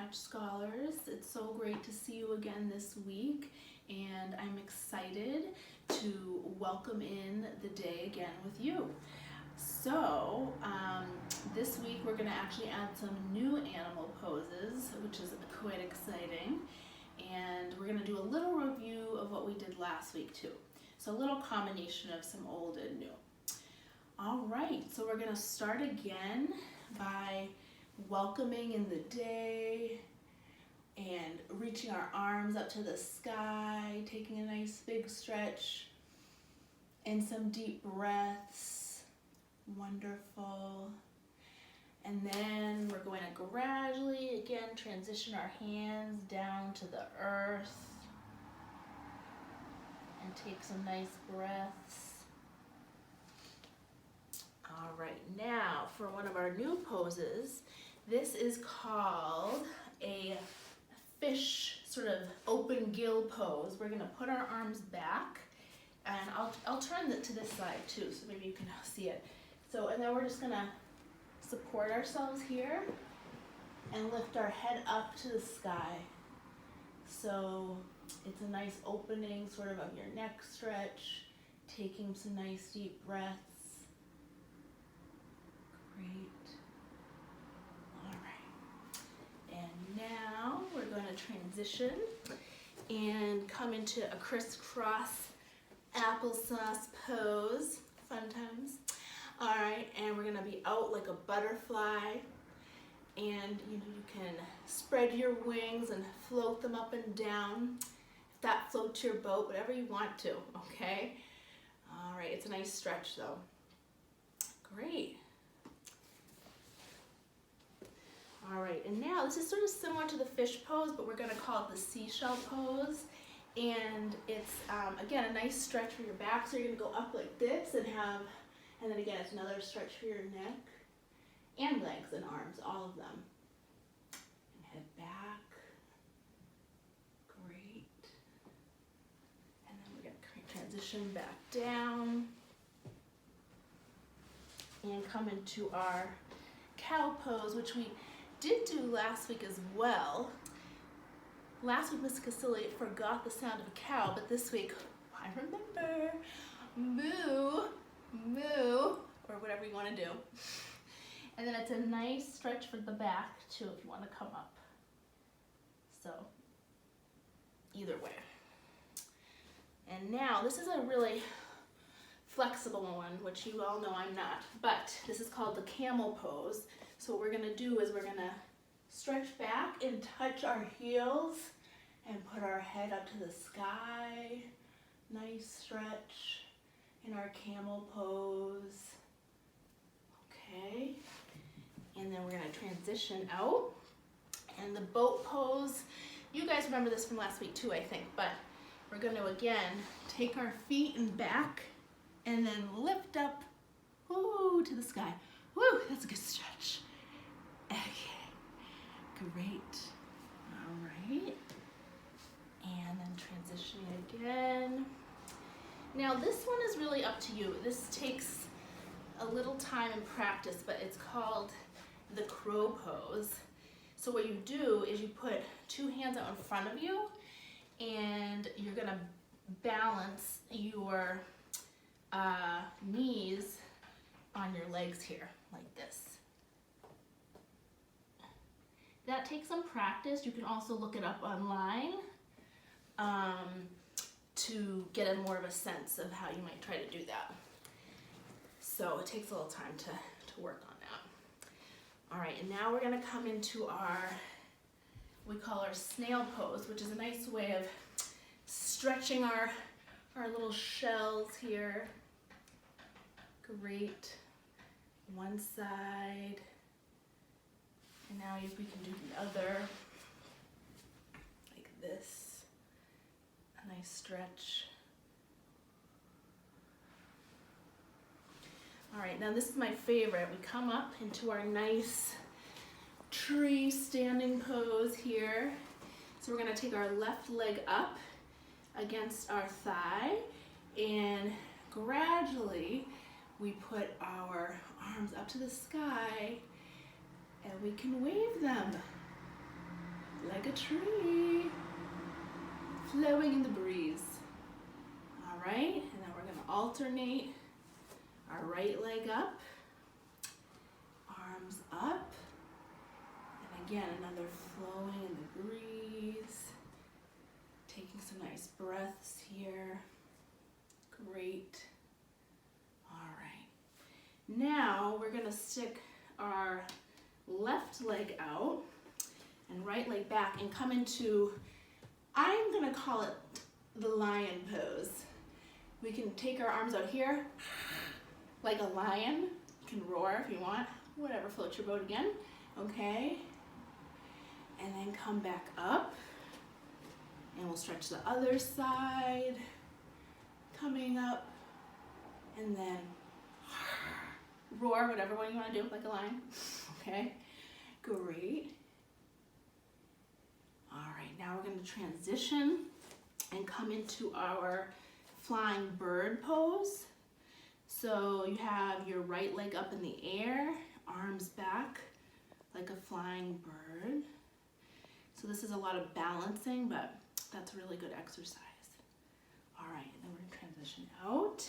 Match Scholars. It's so great to see you again this week, and I'm excited to welcome in the day again with you. So this week we're going to actually add some new animal poses, which is quite exciting, and we're going to do a little review of what we did last week too. So a little combination of some old and new. All right, so we're going to start again by welcoming in the day and reaching our arms up to the sky, taking a nice big stretch and some deep breaths. Wonderful. And then we're going to gradually again transition our hands down to the earth and take some nice breaths. All right, now for one of our new poses. This is called a fish sort of open gill pose. We're gonna put our arms back, and I'll turn it to this side too, so maybe you can see it. So, and then we're just gonna support ourselves here and lift our head up to the sky. So it's a nice opening sort of your neck stretch, taking some nice deep breaths. Great. And now we're going to transition and come into a crisscross applesauce pose. Fun times. All right, and we're going to be out like a butterfly, and you can spread your wings and float them up and down. If that floats your boat, whatever you want to, okay? All right, it's a nice stretch though. Great. All right, and now this is sort of similar to the fish pose, but we're gonna call it the seashell pose. And it's, again, a nice stretch for your back. So you're gonna go up like this and then again, it's another stretch for your neck and legs and arms, all of them. And head back. Great. And then we're gonna transition back down and come into our cow pose, which we did do last week as well. Last week, Miss Casilli forgot the sound of a cow, but this week, I remember, moo, moo, or whatever you want to do. And then it's a nice stretch for the back too if you want to come up. So, either way. And now, this is a really flexible one, which you all know I'm not, but this is called the camel pose. So what we're gonna do is we're gonna stretch back and touch our heels and put our head up to the sky. Nice stretch in our camel pose. Okay, and then we're gonna transition out. And the boat pose, you guys remember this from last week too, I think, but we're gonna again take our feet and back and then lift up, woo, to the sky. Woo, that's a good stretch. Okay, great. All right, and then transitioning again. Now this one is really up to you. This takes a little time and practice, but it's called the crow pose. So what you do is you put two hands out in front of you, and you're gonna balance your knees on your legs here, like this. That takes some practice. You can also look it up online to get a more of a sense of how you might try to do that. So it takes a little time to work on that. All right, and now we're gonna come into we call our snail pose, which is a nice way of stretching our little shells here. Great. One side. And now if we can do the other, like this, a nice stretch. All right, now this is my favorite. We come up into our nice tree standing pose here. So we're gonna take our left leg up against our thigh, and gradually we put our arms up to the sky and we can wave them. like a tree, flowing in the breeze. All right, and then we're gonna alternate our right leg up, arms up, and again, another flowing in the breeze. Taking some nice breaths here. Great. All right. Now we're gonna stick our left leg out and right leg back and come into, I'm gonna call it the lion pose. We can take our arms out here like a lion. You can roar if you want, whatever floats your boat again, okay? And then come back up and we'll stretch the other side, coming up, and then roar, whatever one you wanna do, like a lion, okay? Great. All right, now we're gonna transition and come into our flying bird pose. So you have your right leg up in the air, arms back like a flying bird. So this is a lot of balancing, but that's a really good exercise. All right, and then we're gonna transition out.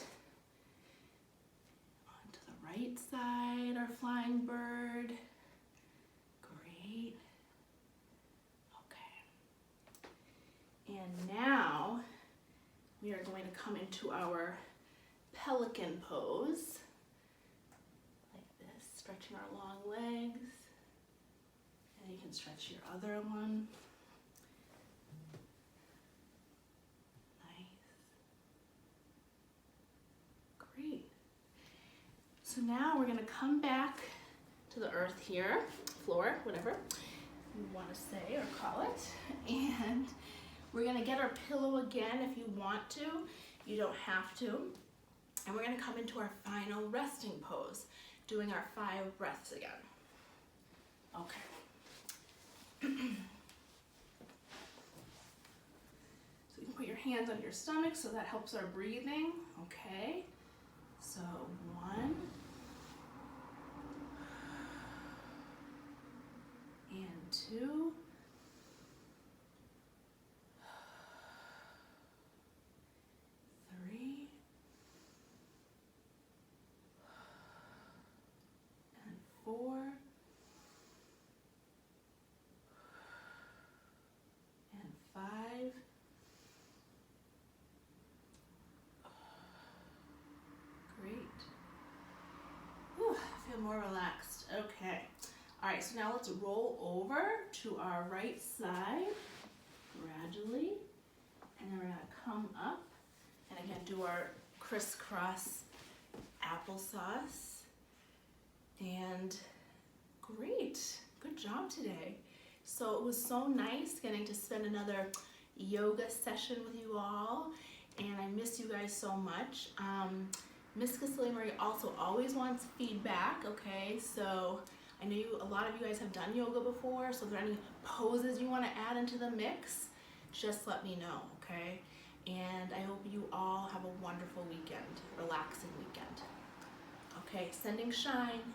Onto the right side, our flying bird. Great. Okay. And now we are going to come into our pelican pose, like this, stretching our long legs, and you can stretch your other one. Nice. Great. So now we're gonna come back to the earth here, floor, whatever you wanna say or call it, and we're gonna get our pillow again if you want to. You don't have to. And we're gonna come into our final resting pose, doing our 5 breaths again. Okay. So you can put your hands on your stomach so that helps our breathing. Okay. So 1. And 2. 3. And 4. And 5. Great. Whew, I feel more relaxed. Okay. All right, so now let's roll over to our right side gradually. And then we're gonna come up and again do our crisscross applesauce. And great, good job today. So it was so nice getting to spend another yoga session with you all, and I miss you guys so much. Miss Casilli-Murray also always wants feedback, okay? So I know a lot of you guys have done yoga before, so if there are any poses you want to add into the mix, just let me know, okay? And I hope you all have a wonderful weekend, relaxing weekend. Okay, sending shine.